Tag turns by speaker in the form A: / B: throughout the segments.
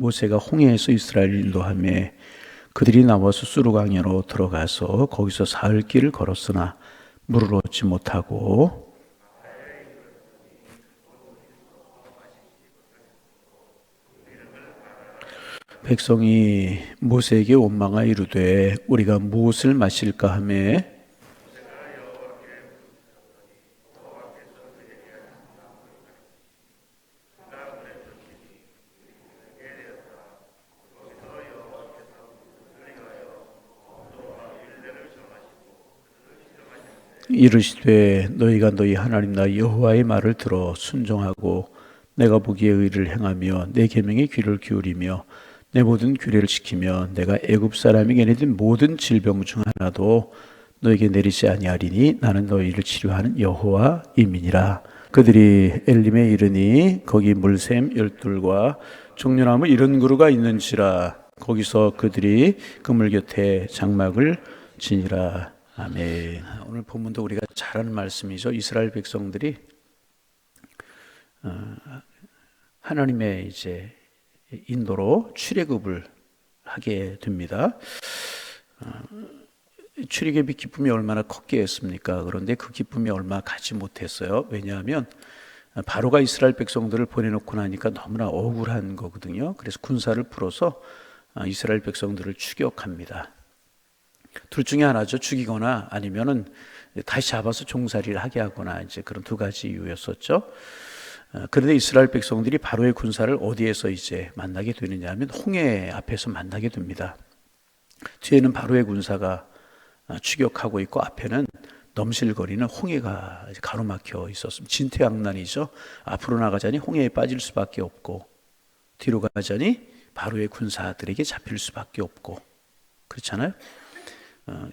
A: 모세가 홍해에서 이스라엘을 인도하며 그들이 나와서 수르강으로 들어가서 거기서 사흘 길을 걸었으나 물을 얻지 못하고 백성이 모세에게 원망하여 이르되 우리가 무엇을 마실까 하며 이르시되 너희가 너희 하나님 나 여호와의 말을 들어 순종하고 내가 보기에 의를 행하며 내 계명에 귀를 기울이며 내 모든 규례를 지키며 내가 애굽 사람에게 내린 모든 질병 중 하나도 너에게 내리지 아니하리니 나는 너희를 치료하는 여호와임이니라. 그들이 엘림에 이르니 거기 물샘 열둘과 종려나무 이른 그루가 있는지라. 거기서 그들이 그물 곁에 장막을 지니라. 아멘. 오늘 본문도 우리가 잘 아는 말씀이죠. 이스라엘 백성들이 하나님의 이제 인도로 출애굽을 하게 됩니다. 출애굽의 기쁨이 얼마나 컸겠습니까? 그런데 그 기쁨이 얼마 가지 못했어요. 왜냐하면 바로가 이스라엘 백성들을 보내놓고 나니까 너무나 억울한 거거든요. 그래서 군사를 풀어서 이스라엘 백성들을 추격합니다. 둘 중에 하나죠. 죽이거나 아니면은 다시 잡아서 종살이를 하게 하거나 이제 그런 두 가지 이유였었죠. 그런데 이스라엘 백성들이 바로의 군사를 어디에서 이제 만나게 되느냐 하면 홍해 앞에서 만나게 됩니다. 뒤에는 바로의 군사가 추격하고 있고 앞에는 넘실거리는 홍해가 가로막혀 있었습니다. 진퇴양난이죠. 앞으로 나가자니 홍해에 빠질 수밖에 없고 뒤로 가자니 바로의 군사들에게 잡힐 수밖에 없고 그렇잖아요.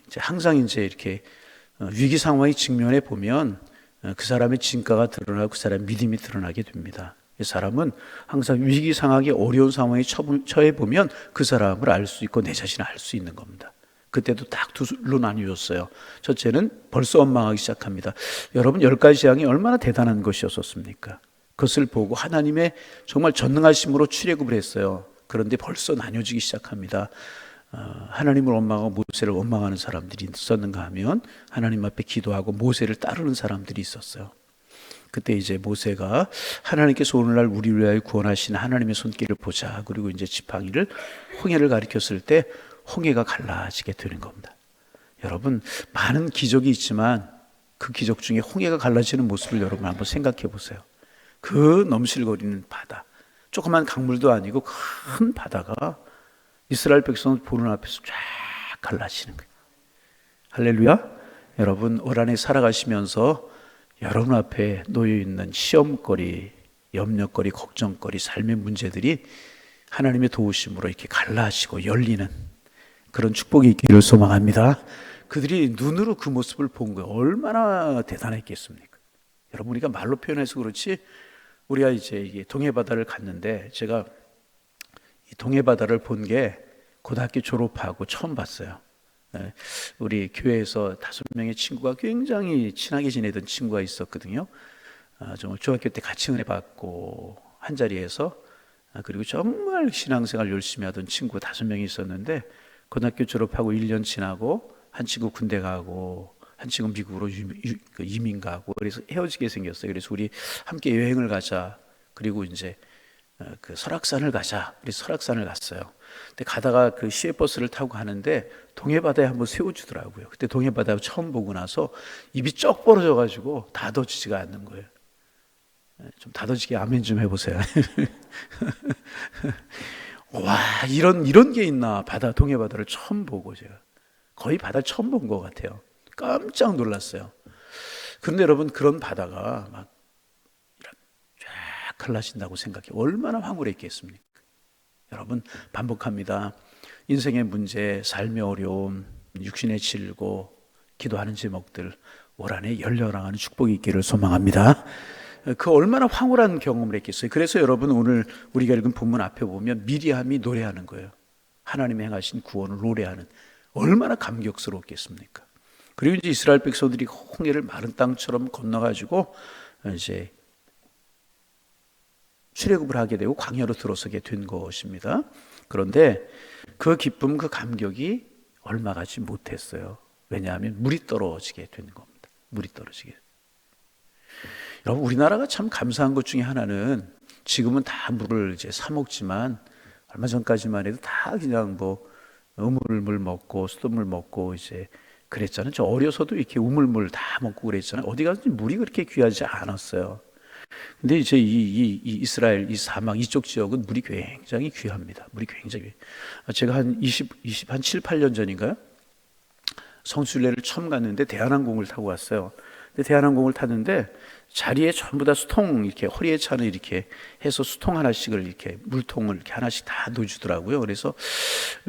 A: 이제 항상 이제 이렇게 위기 상황이 직면해 보면 그 사람의 진가가 드러나고 그 사람의 믿음이 드러나게 됩니다. 이 사람은 항상 위기 상황이 어려운 상황에 처해 보면 그 사람을 알 수 있고 내 자신을 알 수 있는 겁니다. 그때도 딱 둘로 나뉘었어요. 첫째는 벌써 원망하기 시작합니다. 여러분 10가지 재앙이 얼마나 대단한 것이었습니까? 그것을 보고 하나님의 정말 전능하심으로 출애굽을 했어요. 그런데 벌써 나뉘어지기 시작합니다. 하나님을 원망하고 모세를 원망하는 사람들이 있었는가 하면 하나님 앞에 기도하고 모세를 따르는 사람들이 있었어요. 그때 이제 모세가 하나님께서 오늘날 우리를 위하여 구원하신 하나님의 손길을 보자. 그리고 이제 지팡이를 홍해를 가리켰을 때 홍해가 갈라지게 되는 겁니다. 여러분 많은 기적이 있지만 그 기적 중에 홍해가 갈라지는 모습을 여러분 한번 생각해 보세요. 그 넘실거리는 바다, 조그만 강물도 아니고 큰 바다가 이스라엘 백성을 보는 앞에서 쫙 갈라지는 거예요. 할렐루야. 여러분 올 한해 살아가시면서 여러분 앞에 놓여있는 시험거리, 염려거리, 걱정거리, 삶의 문제들이 하나님의 도우심으로 이렇게 갈라지고 열리는 그런 축복이 있기를 소망합니다. 그들이 눈으로 그 모습을 본 거예요. 얼마나 대단했겠습니까? 여러분 우리가 말로 표현해서 그렇지 우리가 이제 이게 동해바다를 갔는데 제가 이 동해바다를 본 게 고등학교 졸업하고 처음 봤어요. 우리 교회에서 5명의 친구가 굉장히 친하게 지내던 친구가 있었거든요. 정말 중학교 때 같이 은혜 받고 한 자리에서 그리고 정말 신앙생활 열심히 하던 친구 5명이 있었는데 고등학교 졸업하고 1년 지나고 한 친구 군대 가고 한 친구 미국으로 이민 가고 그래서 헤어지게 생겼어요. 그래서 우리 함께 여행을 가자. 그리고 이제 그 설악산을 가자. 그래서 설악산을 갔어요. 근데 가다가 그 시외버스를 타고 가는데 동해바다에 한번 세워주더라고요. 그때 동해바다 처음 보고 나서 입이 쩍 벌어져가지고 닫아지지가 않는 거예요. 좀 닫아지게 아멘 좀 해보세요. 와 이런 게 있나. 동해바다를 처음 보고 제가 거의 바다를 처음 본 것 같아요. 깜짝 놀랐어요. 그런데 여러분 그런 바다가 막 쫙 갈라진다고 생각해 얼마나 황홀했겠습니까? 여러분 반복합니다. 인생의 문제, 삶의 어려움, 육신의 질고 기도하는 제목들 올 한해 열려나가는 축복이 있기를 소망합니다. 그 얼마나 황홀한 경험을 했겠어요. 그래서 여러분 오늘 우리가 읽은 본문 앞에 보면 미리암이 노래하는 거예요. 하나님의 행하신 구원을 노래하는 얼마나 감격스럽겠습니까? 그리고 이제 이스라엘 백성들이 홍해를 마른 땅처럼 건너가지고 이제 출애굽을 하게 되고 광야로 들어서게 된 것입니다. 그런데 그 기쁨, 그 감격이 얼마 가지 못했어요. 왜냐하면 물이 떨어지게 된 겁니다. 물이 떨어지게. 여러분, 우리나라가 참 감사한 것 중에 하나는, 지금은 다 물을 이제 사 먹지만 얼마 전까지만 해도 다 그냥 뭐 우물물 먹고 수돗물 먹고 이제 그랬잖아요. 저 어려서도 이렇게 우물물 다 먹고 그랬잖아요. 어디 가든지 물이 그렇게 귀하지 않았어요. 근데 이제 이 이스라엘 이 사막 이쪽 지역은 물이 굉장히 귀합니다. 물이 굉장히. 제가 한 7, 8년 전인가요? 성수순례를 처음 갔는데 대한항공을 타고 왔어요. 근데 대한항공을 탔는데 자리에 전부 다 수통, 이렇게 허리에 차는 이렇게 해서 수통 하나씩을 이렇게 물통을 이렇게 하나씩 다 넣어주더라고요. 그래서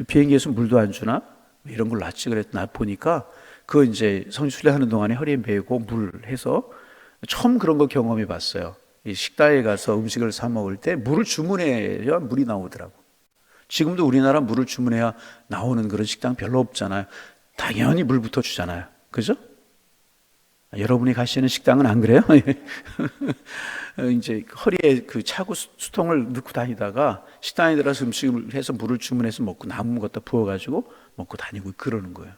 A: 비행기에서 물도 안 주나? 이런 걸 놨지 그랬나 보니까 그 이제 성수순례 하는 동안에 허리에 메고 물 해서 처음 그런 거 경험해 봤어요. 이 식당에 가서 음식을 사 먹을 때 물을 주문해야 물이 나오더라고. 지금도 우리나라 물을 주문해야 나오는 그런 식당 별로 없잖아요. 당연히 물부터 주잖아요. 그죠? 여러분이 가시는 식당은 안 그래요? 이제 허리에 그 차고 수통을 넣고 다니다가 식당에 들어서 음식을 해서 물을 주문해서 먹고 남은 것도 부어가지고 먹고 다니고 그러는 거예요.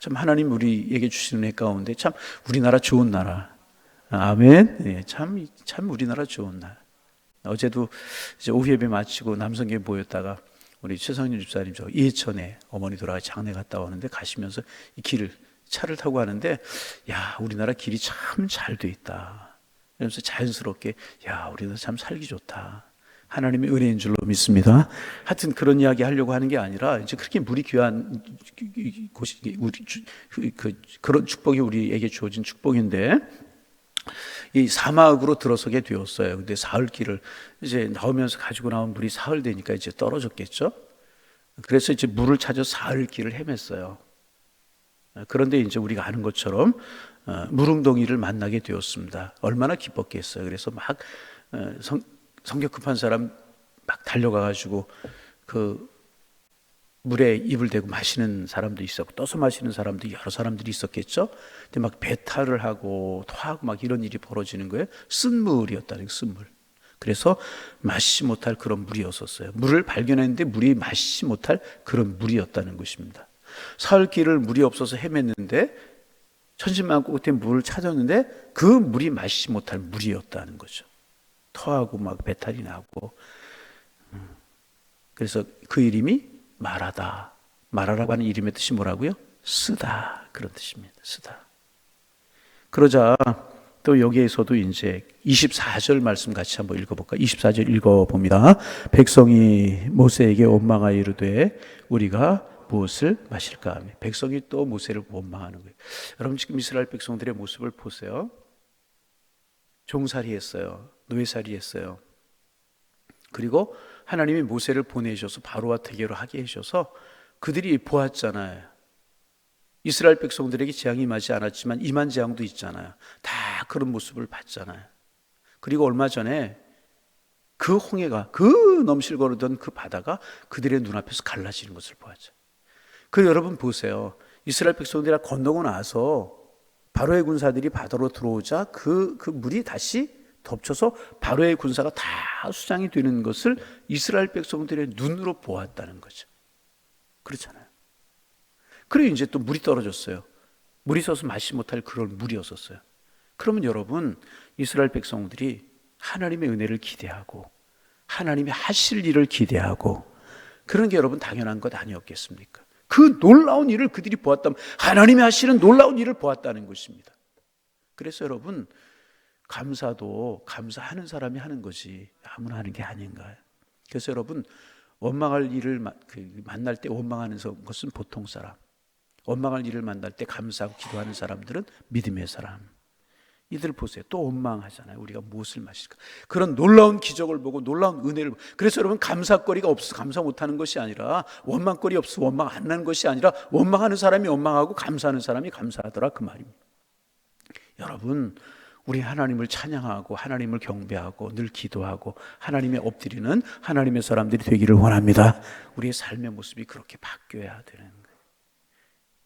A: 참 하나님 우리에게 주시는 애 가운데 참 우리나라 좋은 나라. 아멘. 네, 참 우리나라 좋은 나라. 어제도 이제 오후 예배 마치고 남성교회 모였다가 우리 최성윤 집사님 저 예천에 어머니 돌아가 장례 갔다 오는데 가시면서 이 길을 차를 타고 가는데 야 우리나라 길이 참 잘 돼 있다. 그러면서 자연스럽게 야 우리나라 참 살기 좋다. 하나님의 은혜인 줄로 믿습니다. 하여튼 그런 이야기 하려고 하는 게 아니라 이제 그렇게 물이 귀한 곳이 그런 축복이 우리에게 주어진 축복인데 이 사막으로 들어서게 되었어요. 근데 사흘길을 이제 나오면서 가지고 나온 물이 사흘 되니까 이제 떨어졌겠죠. 그래서 이제 물을 찾아 사흘길을 헤맸어요. 그런데 이제 우리가 아는 것처럼 물웅덩이를 만나게 되었습니다. 얼마나 기뻤겠어요. 그래서 막 성격 급한 사람 막 달려가가지고 그 물에 입을 대고 마시는 사람도 있었고 떠서 마시는 사람도 여러 사람들이 있었겠죠. 근데 막 배탈을 하고 토하고 막 이런 일이 벌어지는 거예요. 쓴물이었다는 쓴물. 그래서 마시지 못할 그런 물이었었어요. 물을 발견했는데 물이 마시지 못할 그런 물이었다는 것입니다. 사흘길을 물이 없어서 헤맸는데 천신만고 끝에 물을 찾았는데 그 물이 마시지 못할 물이었다는 거죠. 토하고 막 배탈이 나고. 그래서 그 이름이 마라다. 마라라고 하는 이름의 뜻이 뭐라고요? 쓰다. 그런 뜻입니다. 쓰다. 그러자 또 여기에서도 이제 24절 말씀 같이 한번 읽어볼까요? 24절 읽어봅니다. 백성이 모세에게 원망하여 이르되 우리가 무엇을 마실까 하며 백성이 또 모세를 원망하는 거예요. 여러분 지금 이스라엘 백성들의 모습을 보세요. 종살이 했어요. 노예살이 했어요. 그리고 하나님이 모세를 보내셔서 바로와 대결을 하게 하셔서 그들이 보았잖아요. 이스라엘 백성들에게 재앙이 임하지 않았지만 임한 재앙도 있잖아요. 다 그런 모습을 봤잖아요. 그리고 얼마 전에 그 홍해가 그 넘실거리던 그 바다가 그들의 눈앞에서 갈라지는 것을 보았죠. 그 여러분 보세요. 이스라엘 백성들이 건너고 나서 바로의 군사들이 바다로 들어오자 그 물이 다시 덮쳐서 바로의 군사가 다 수장이 되는 것을 이스라엘 백성들의 눈으로 보았다는 거죠. 그렇잖아요. 그리고 이제 또 물이 떨어졌어요. 물이 있어서 마시지 못할 그런 물이었었어요. 그러면 여러분 이스라엘 백성들이 하나님의 은혜를 기대하고 하나님이 하실 일을 기대하고 그런 게 여러분 당연한 것 아니었겠습니까? 그 놀라운 일을 그들이 보았다면 하나님이 하시는 놀라운 일을 보았다는 것입니다. 그래서 여러분 감사도 감사하는 사람이 하는 거지 아무나 하는 게 아닌가요? 그래서 여러분 원망할 일을 만날 때 원망하는 것은 보통 사람, 원망할 일을 만날 때 감사하고 기도하는 사람들은 믿음의 사람. 이들 보세요. 또 원망하잖아요. 우리가 무엇을 마실까? 그런 놀라운 기적을 보고 놀라운 은혜를 보고. 그래서 여러분 감사거리가 없어서 감사 못하는 것이 아니라 원망거리 없어서 원망 안 나는 것이 아니라 원망하는 사람이 원망하고 감사하는 사람이 감사하더라 그 말입니다. 여러분 우리 하나님을 찬양하고 하나님을 경배하고 늘 기도하고 하나님의 엎드리는 하나님의 사람들이 되기를 원합니다. 우리의 삶의 모습이 그렇게 바뀌어야 되는 거예요.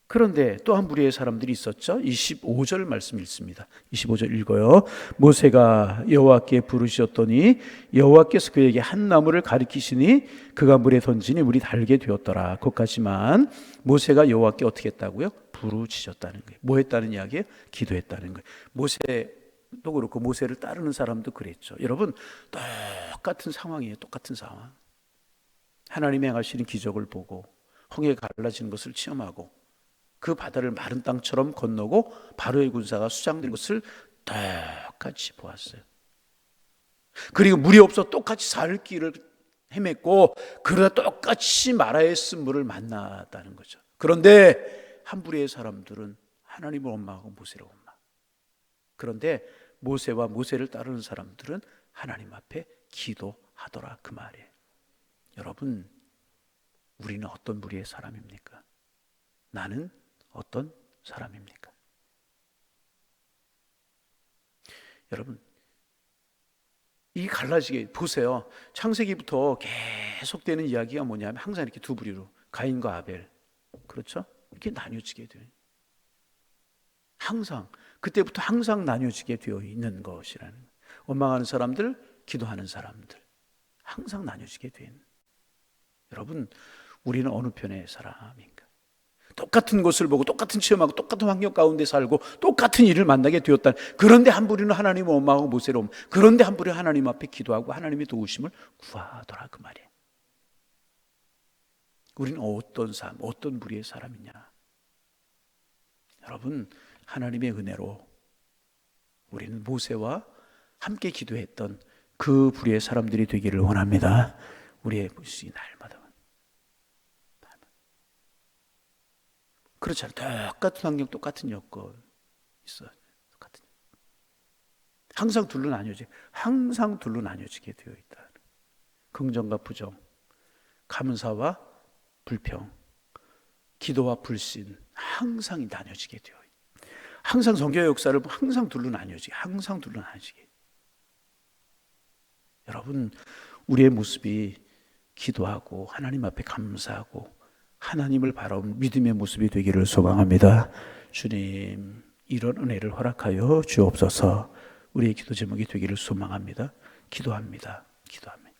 A: 그런데 또 한 무리의 사람들이 있었죠. 25절 말씀 읽습니다. 25절 읽어요. 모세가 여호와께 부르셨더니 여호와께서 그에게 한 나무를 가리키시니 그가 물에 던지니 물이 달게 되었더라. 거기까지만. 모세가 여호와께 어떻게 했다고요? 부르짖었다는 거예요. 뭐 했다는 이야기예요? 기도했다는 거예요. 모세도 그렇고 모세를 따르는 사람도 그랬죠. 여러분, 똑같은 상황이에요. 똑같은 상황. 하나님이 행하시는 기적을 보고 홍해가 갈라지는 것을 체험하고 그 바다를 마른 땅처럼 건너고 바로의 군사가 수장된 것을 똑같이 보았어요. 그리고 물이 없어 똑같이 살 길을 헤맸고 그러다 똑같이 마라의 쓴물을 만났다는 거죠. 그런데 한 부류의 사람들은 하나님을 원망하고 모세를 원망. 그런데 모세와 모세를 따르는 사람들은 하나님 앞에 기도하더라, 그 말이에요. 여러분, 우리는 어떤 부류의 사람입니까? 나는 어떤 사람입니까? 여러분, 이 갈라지게 보세요. 창세기부터 계속되는 이야기가 뭐냐면 항상 이렇게 두 부류로 가인과 아벨, 그렇죠? 이렇게 나뉘어지게 돼요. 항상 그때부터 항상 나뉘어지게 되어 있는 것이라는 거예요. 원망하는 사람들, 기도하는 사람들, 항상 나뉘어지게 되는. 여러분, 우리는 어느 편의 사람인가? 똑같은 것을 보고 똑같은 체험하고 똑같은 환경 가운데 살고 똑같은 일을 만나게 되었다. 그런데 한 부류는 하나님을 원망하고 모세를 원망. 그런데 한 부류는 하나님 앞에 기도하고 하나님의 도우심을 구하더라, 그 말이에요. 우리는 어떤 삶, 어떤 부류의 사람이냐? 여러분, 하나님의 은혜로 우리는 모세와 함께 기도했던 그 부류의 사람들이 되기를 원합니다. 우리의 모습이 날마다. 그렇지 않아요. 똑같은 환경, 똑같은 여건 있어요. 똑같은. 항상 둘로 나뉘어지, 항상 둘로 나뉘어지게 되어 있다. 긍정과 부정, 감사와 불평, 기도와 불신, 항상 나뉘어지게 되어 있다. 항상 성경의 역사를 보면 항상 둘로 나뉘어지게, 항상 둘로 나뉘어지게. 여러분, 우리의 모습이 기도하고 하나님 앞에 감사하고 하나님을 바라보는 믿음의 모습이 되기를 소망합니다. 주님, 이런 은혜를 허락하여 주옵소서. 우리의 기도 제목이 되기를 소망합니다. 기도합니다. 기도합니다.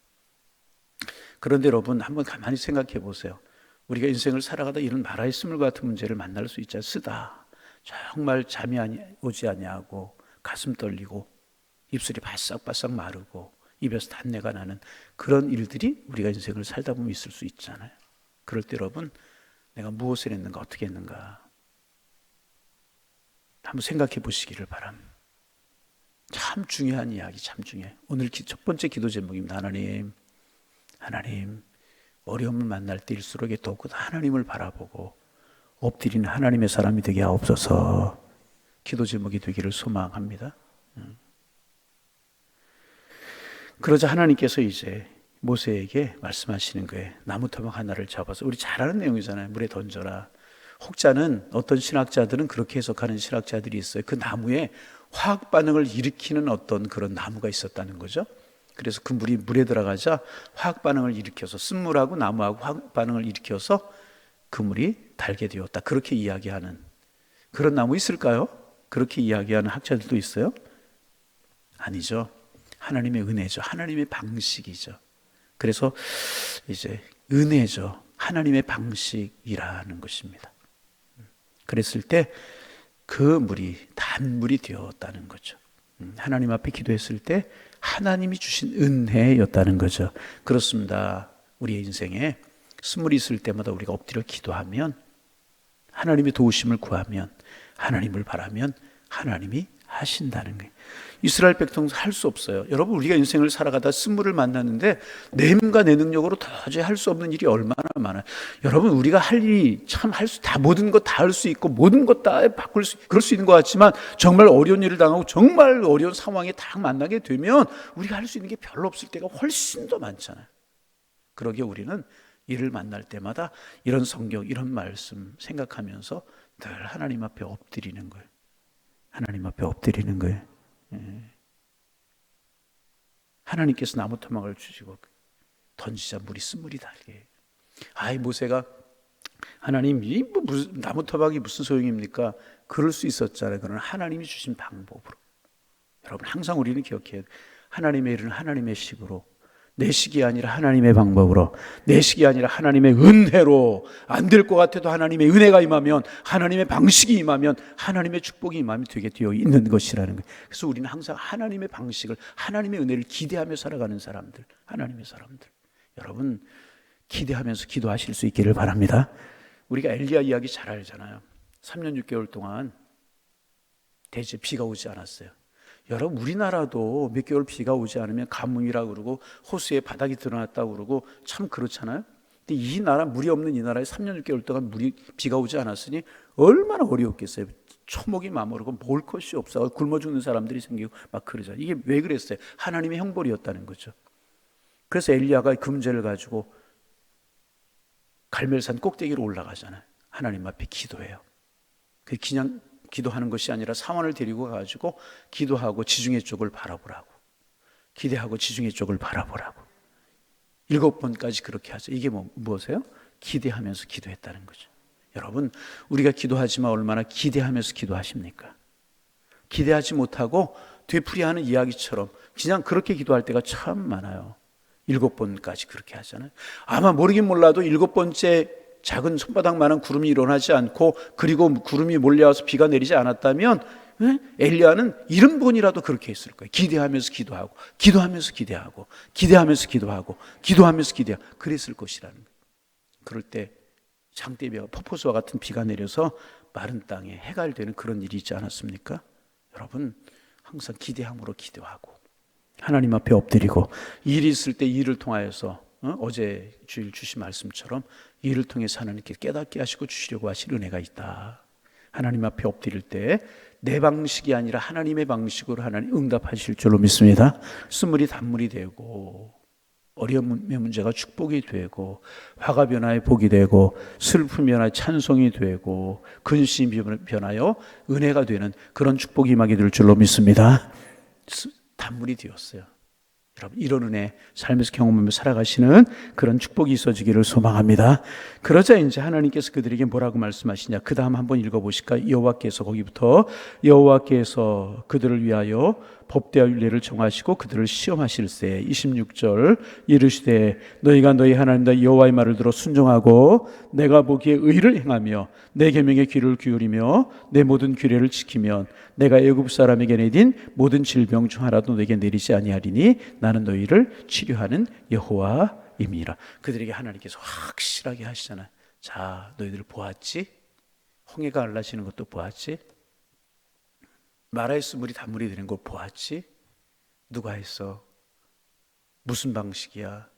A: 그런데 여러분, 한번 가만히 생각해 보세요. 우리가 인생을 살아가다 이런 마라의 쓴물 같은 문제를 만날 수 있지 않습니다. 정말 잠이 오지 아니하고 가슴 떨리고 입술이 바싹바싹 마르고 입에서 단내가 나는 그런 일들이 우리가 인생을 살다 보면 있을 수 있잖아요. 그럴 때 여러분, 내가 무엇을 했는가, 어떻게 했는가 한번 생각해 보시기를 바랍니다. 참 중요한 이야기, 참 중요해요. 오늘 첫 번째 기도 제목입니다. 하나님, 어려움을 만날 때일수록 더욱 하나님을 바라보고 엎드리는 하나님의 사람이 되게 하옵소서. 기도 제목이 되기를 소망합니다. 그러자 하나님께서 이제 모세에게 말씀하시는 거예요. 나무 토막 하나를 잡아서, 우리 잘 아는 내용이잖아요. 물에 던져라. 혹자는, 어떤 신학자들은 그렇게 해석하는 신학자들이 있어요. 그 나무에 화학 반응을 일으키는 어떤 그런 나무가 있었다는 거죠. 그래서 그 물이 물에 들어가자 화학 반응을 일으켜서 쓴물하고 나무하고 화학 반응을 일으켜서 그 물이 달게 되었다. 그렇게 이야기하는 그런 나무 있을까요? 그렇게 이야기하는 학자들도 있어요? 아니죠. 하나님의 은혜죠. 하나님의 방식이죠. 그래서 이제 은혜죠. 하나님의 방식이라는 것입니다. 그랬을 때 그 물이 단물이 되었다는 거죠. 하나님 앞에 기도했을 때 하나님이 주신 은혜였다는 거죠. 그렇습니다. 우리의 인생에 스물이 있을 때마다 우리가 엎드려 기도하면, 하나님의 도우심을 구하면, 하나님을 바라면 하나님이 하신다는 거예요. 이스라엘 백성은 할 수 없어요. 여러분, 우리가 인생을 살아가다 쓴물을 만났는데 내 힘과 내 능력으로 도저히 할 수 없는 일이 얼마나 많아요. 여러분, 우리가 할 일이 참 모든 것 다 할 수 있고 모든 것 다 바꿀 수, 그럴 수 있는 것 같지만 정말 어려운 일을 당하고 정말 어려운 상황에 딱 만나게 되면 우리가 할 수 있는 게 별로 없을 때가 훨씬 더 많잖아요. 그러기에 우리는 이를 만날 때마다 이런 성경, 이런 말씀 생각하면서 늘 하나님 앞에 엎드리는 거예요. 하나님 앞에 엎드리는 거예요. 하나님께서 나무 토막을 주시고 던지자 물이 쓴물이 달게. 모세가 하나님이 무슨 나무 토막이 무슨 소용입니까? 그럴 수 있었잖아요. 그러나 하나님이 주신 방법으로. 여러분 항상 우리는 기억해야 돼요. 하나님의 일은 하나님의 식으로, 내 식이 아니라 하나님의 방법으로, 내 식이 아니라 하나님의 은혜로, 안 될 것 같아도 하나님의 은혜가 임하면, 하나님의 방식이 임하면, 하나님의 축복이 임하면 되게 되어 있는 것이라는 거예요. 그래서 우리는 항상 하나님의 방식을, 하나님의 은혜를 기대하며 살아가는 사람들, 하나님의 사람들. 여러분 기대하면서 기도하실 수 있기를 바랍니다. 우리가 엘리야 이야기 잘 알잖아요. 3년 6개월 동안 대체 비가 오지 않았어요. 여러분 우리나라도 몇 개월 비가 오지 않으면 가뭄이라고 그러고 호수에 바닥이 드러났다고 그러고 참 그렇잖아요. 근데 이 나라, 물이 없는 이 나라에 3년 6개월 동안 비가 오지 않았으니 얼마나 어려웠겠어요. 초목이 마모르고 먹을 것이 없어 굶어 죽는 사람들이 생기고 막 그러잖아요. 이게 왜 그랬어요? 하나님의 형벌이었다는 거죠. 그래서 엘리야가 그 문제를 가지고 갈멜산 꼭대기로 올라가잖아요. 하나님 앞에 기도해요. 그냥 기도하는 것이 아니라 사원을 데리고 가지고 기도하고 지중해 쪽을 바라보라고, 기대하고 지중해 쪽을 바라보라고 7번까지 그렇게 하죠. 이게 무엇이에요? 기대하면서 기도했다는 거죠. 여러분 우리가 기도하지만 얼마나 기대하면서 기도하십니까? 기대하지 못하고 되풀이하는 이야기처럼 그냥 그렇게 기도할 때가 참 많아요. 7번까지 그렇게 하잖아요. 아마 모르긴 몰라도 7번째 작은 손바닥만한 구름이 일어나지 않고 그리고 구름이 몰려와서 비가 내리지 않았다면 엘리야는 70번이라도 그렇게 했을 거예요. 기대하면서 기도하고 기도하면서 기대하고 기대하면서 기도하고 기도하면서 기대하고 그랬을 것이라는 거예요. 그럴 때 장대비와 폭포수와 같은 비가 내려서 마른 땅에 해갈되는 그런 일이 있지 않았습니까? 여러분 항상 기대함으로 기도하고 하나님 앞에 엎드리고 일이 있을 때 일을 통하여서 어제 주일 주신 말씀처럼 일을 통해서 하나님께 깨닫게 하시고 주시려고 하실 은혜가 있다. 하나님 앞에 엎드릴 때 내 방식이 아니라 하나님의 방식으로 하나님 응답하실 줄로 믿습니다. 쓴물이 단물이 되고 어려움의 문제가 축복이 되고 화가 변화에 복이 되고 슬픔이 변화에 찬송이 되고 근심이 변하여 은혜가 되는 그런 축복이 임하게 될 줄로 믿습니다. 단물이 되었어요. 여러분 이런 은혜 삶에서 경험하며 살아가시는 그런 축복이 있어지기를 소망합니다. 그러자 이제 하나님께서 그들에게 뭐라고 말씀하시냐, 그 다음 한번 읽어보실까요? 여호와께서 거기부터 여호와께서 그들을 위하여 법대와 율례를 정하시고 그들을 시험하실세 26절 이르시되 너희가 너희 하나님 여호와의 말을 들어 순종하고 내가 보기에 의를 행하며 내 계명에 귀를 기울이며 내 모든 규례를 지키면 내가 애굽 사람에게 내린 모든 질병 중 하나도 너에게 내리지 아니하리니 나는 너희를 치료하는 여호와임이라. 그들에게 하나님께서 확실하게 하시잖아요. 자, 너희들 보았지? 홍해가 갈라지는 것도 보았지? 마라의 쓴물이 단물이 되는 거 보았지? 누가 했어? 무슨 방식이야?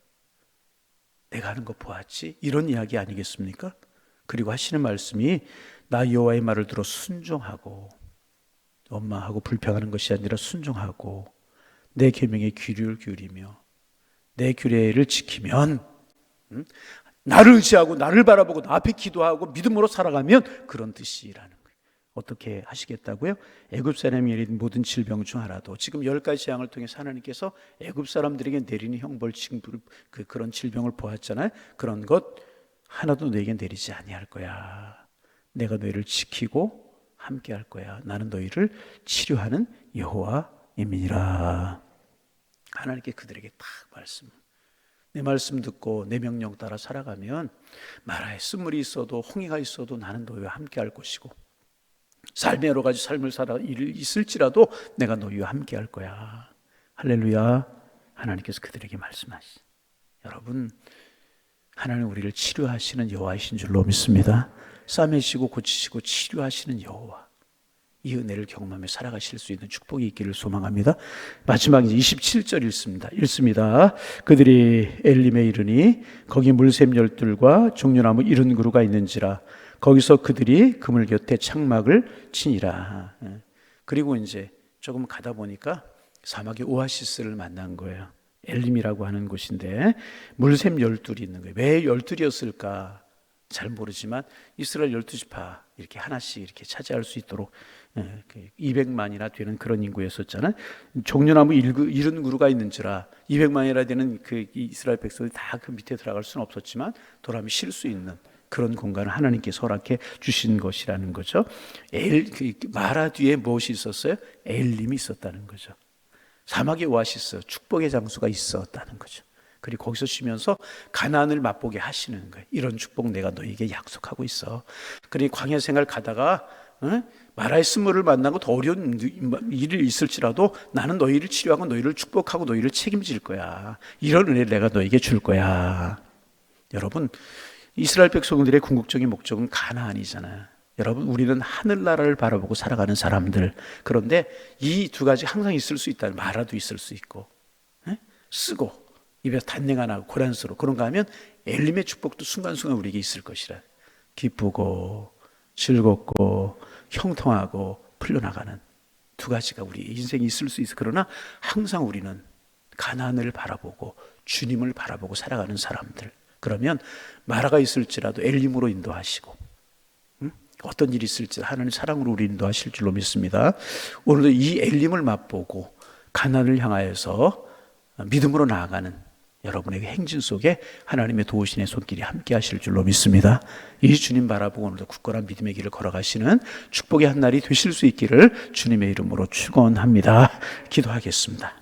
A: 내가 하는 거 보았지? 이런 이야기 아니겠습니까? 그리고 하시는 말씀이 나 여호와의 말을 들어 순종하고, 원망하고 불평하는 것이 아니라 순종하고 내 계명에 귀를 기울이며 내 규례를 지키면, 나를 의지하고 나를 바라보고 나 앞에 기도하고 믿음으로 살아가면 그런 뜻이라는 거예요. 어떻게 하시겠다고요? 애굽 사람이 내린 모든 질병 중 하나도, 지금 10가지 재앙을 통해서 하나님께서 애굽 사람들에게 내리는 형벌, 징벌, 그런 질병을 보았잖아요. 그런 것 하나도 너에게 내리지 아니할 거야. 내가 너희를 지키고 함께 할 거야. 나는 너희를 치료하는 여호와임이니라. 하나님께 그들에게 딱 말씀, 내 말씀 듣고 내 명령 따라 살아가면 마라에 쓴물이 있어도 홍해가 있어도 나는 너희와 함께 할 것이고 삶의 여러 가지 삶을 살아 일이 있을지라도 내가 너희와 함께 할 거야. 할렐루야. 하나님께서 그들에게 말씀하시. 여러분, 하나님 우리를 치료하시는 여호와이신 줄로 믿습니다. 싸매시고 고치시고 치료하시는 여호와, 이 은혜를 경험하며 살아가실 수 있는 축복이 있기를 소망합니다. 마지막 27절 읽습니다. 그들이 엘림에 이르니 거기 물샘 12과 종려나무 70그루가 있는지라 거기서 그들이 그물 곁에 창막을 치니라. 그리고 이제 조금 가다 보니까 사막의 오아시스를 만난 거예요. 엘림이라고 하는 곳인데 물샘 12이 있는 거예요. 왜 12이었을까? 잘 모르지만 이스라엘 12지파 이렇게 하나씩 이렇게 차지할 수 있도록 200만이나 되는 그런 인구였었잖아요. 종려나무 70그루가 있는지라 200만이나 되는 그 이스라엘 백성이 다 그 밑에 들어갈 수는 없었지만 도람이 쉴 수 있는 그런 공간을 하나님께서 허락해 주신 것이라는 거죠. 마라 뒤에 무엇이 있었어요? 엘림이 있었다는 거죠. 사막의 오아시스, 축복의 장소가 있었다는 거죠. 그리고 거기서 쉬면서 가나안을 맛보게 하시는 거예요. 이런 축복 내가 너에게 약속하고 있어. 그러니 광야 생활 가다가 마라의 쓴물을 만나고 더 어려운 일이 있을지라도 나는 너희를 치료하고 너희를 축복하고 너희를 책임질 거야. 이런 은혜를 내가 너에게 줄 거야. 여러분, 이스라엘 백성들의 궁극적인 목적은 가나안이잖아요. 여러분, 우리는 하늘나라를 바라보고 살아가는 사람들. 그런데 이 두 가지 항상 있을 수 있다. 마라도 있을 수 있고, 쓰고 입에서 단내가 나고 고란스러워. 그런가 하면 엘림의 축복도 순간순간 우리에게 있을 것이라. 기쁘고 즐겁고 형통하고 풀려나가는 두 가지가 우리 인생에 있을 수 있어. 그러나 항상 우리는 가나안을 바라보고 주님을 바라보고 살아가는 사람들. 그러면 마라가 있을지라도 엘림으로 인도하시고, 어떤 일이 있을지 하나님 사랑으로 우리 인도하실 줄로 믿습니다. 오늘도 이 엘림을 맛보고 가나안을 향하여서 믿음으로 나아가는 여러분의 행진 속에 하나님의 도우신의 손길이 함께 하실 줄로 믿습니다. 이 주님 바라보고 오늘도 굳건한 믿음의 길을 걸어가시는 축복의 한 날이 되실 수 있기를 주님의 이름으로 축원합니다. 기도하겠습니다.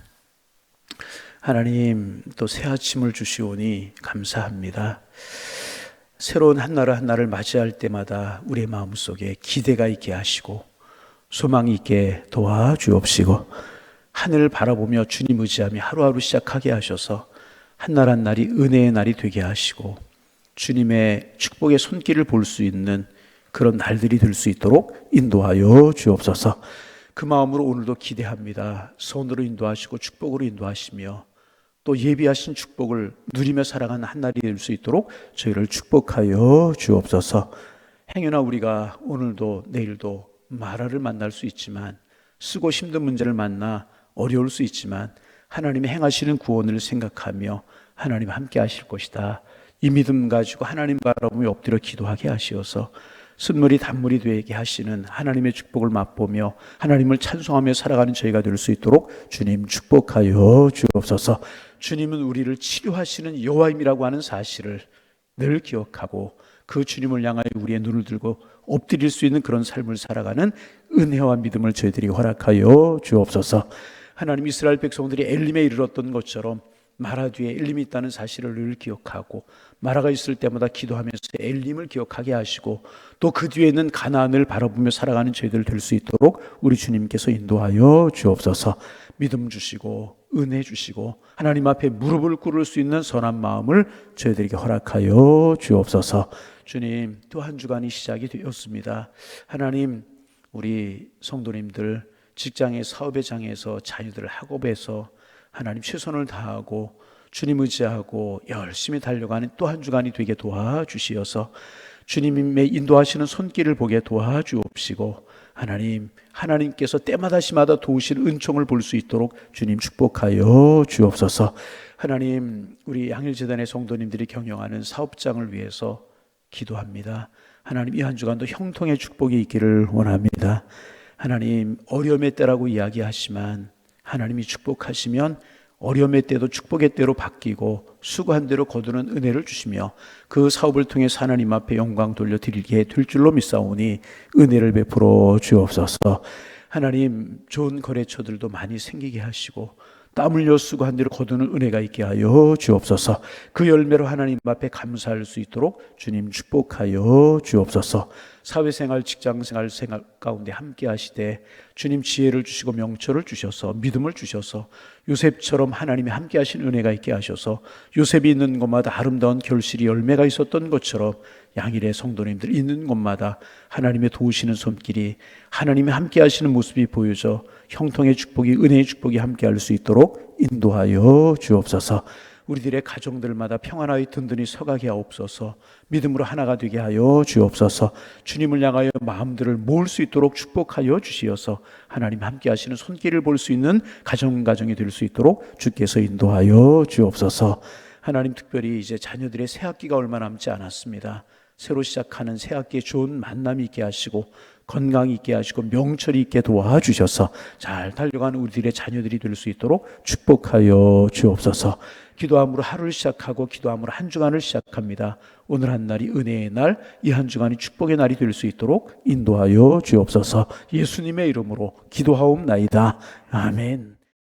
A: 하나님, 또 새 아침을 주시오니 감사합니다. 새로운 한 날을 맞이할 때마다 우리의 마음속에 기대가 있게 하시고 소망이 있게 도와주옵시고, 하늘을 바라보며 주님 의지하며 하루하루 시작하게 하셔서 한 날 한 날이 은혜의 날이 되게 하시고 주님의 축복의 손길을 볼 수 있는 그런 날들이 될 수 있도록 인도하여 주옵소서. 그 마음으로 오늘도 기대합니다. 선으로 인도하시고 축복으로 인도하시며 또 예비하신 축복을 누리며 살아가는 한 날이 될 수 있도록 저희를 축복하여 주옵소서. 행여나 우리가 오늘도 내일도 마라를 만날 수 있지만, 쓰고 힘든 문제를 만나 어려울 수 있지만 하나님의 행하시는 구원을 생각하며 하나님 함께 하실 것이다. 이 믿음 가지고 하나님 바라보며 엎드려 기도하게 하시어서 쓴물이 단물이 되게 하시는 하나님의 축복을 맛보며 하나님을 찬송하며 살아가는 저희가 될 수 있도록 주님 축복하여 주옵소서. 주님은 우리를 치료하시는 여호와임이라고 하는 사실을 늘 기억하고 그 주님을 향하여 우리의 눈을 들고 엎드릴 수 있는 그런 삶을 살아가는 은혜와 믿음을 저희들이 허락하여 주옵소서. 하나님, 이스라엘 백성들이 엘림에 이르렀던 것처럼 마라 뒤에 엘림이 있다는 사실을 늘 기억하고 마라가 있을 때마다 기도하면서 엘림을 기억하게 하시고 또 그 뒤에 있는 가나안을 바라보며 살아가는 저희들 될 수 있도록 우리 주님께서 인도하여 주옵소서. 믿음 주시고 은혜 주시고 하나님 앞에 무릎을 꿇을 수 있는 선한 마음을 저희들에게 허락하여 주옵소서. 주님, 또 한 주간이 시작이 되었습니다. 하나님, 우리 성도님들 직장의 사업의 장에서 자녀들 학업에서 하나님 최선을 다하고 주님 의지하고 열심히 달려가는 또 한 주간이 되게 도와주시어서 주님의 인도하시는 손길을 보게 도와주옵시고 하나님께서 때마다 시마다 도우실 은총을 볼 수 있도록 주님 축복하여 주옵소서. 하나님, 우리 양일재단의 성도님들이 경영하는 사업장을 위해서 기도합니다. 하나님, 이 한 주간도 형통의 축복이 있기를 원합니다. 하나님, 어려움의 때라고 이야기하지만 하나님이 축복하시면 어려움의 때도 축복의 때로 바뀌고 수고한 대로 거두는 은혜를 주시며 그 사업을 통해서 하나님 앞에 영광 돌려드리게 될 줄로 믿사오니 은혜를 베풀어 주옵소서. 하나님, 좋은 거래처들도 많이 생기게 하시고 땀 흘려 수고한 대로 거두는 은혜가 있게 하여 주옵소서. 그 열매로 하나님 앞에 감사할 수 있도록 주님 축복하여 주옵소서. 사회생활, 직장생활 생활 가운데 함께 하시되 주님 지혜를 주시고 명철을 주셔서 믿음을 주셔서 요셉처럼 하나님이 함께 하신 은혜가 있게 하셔서 요셉이 있는 곳마다 아름다운 결실이 열매가 있었던 것처럼 양일의 성도님들 있는 곳마다 하나님의 도우시는 손길이 하나님이 함께 하시는 모습이 보여져 형통의 축복이 은혜의 축복이 함께 할 수 있도록 인도하여 주옵소서. 우리들의 가정들마다 평안하여 든든히 서가게 하옵소서. 믿음으로 하나가 되게 하여 주옵소서. 주님을 향하여 마음들을 모을 수 있도록 축복하여 주시어서 하나님 함께 하시는 손길을 볼 수 있는 가정이 될 수 있도록 주께서 인도하여 주옵소서. 하나님, 특별히 이제 자녀들의 새학기가 얼마 남지 않았습니다. 새로 시작하는 새학기에 좋은 만남이 있게 하시고 건강이 있게 하시고 명철이 있게 도와주셔서 잘 달려가는 우리들의 자녀들이 될 수 있도록 축복하여 주옵소서. 기도함으로 하루를 시작하고 기도함으로 한 주간을 시작합니다. 오늘 한 날이 은혜의 날, 이 한 주간이 축복의 날이 될 수 있도록 인도하여 주옵소서. 예수님의 이름으로 기도하옵나이다. 아멘.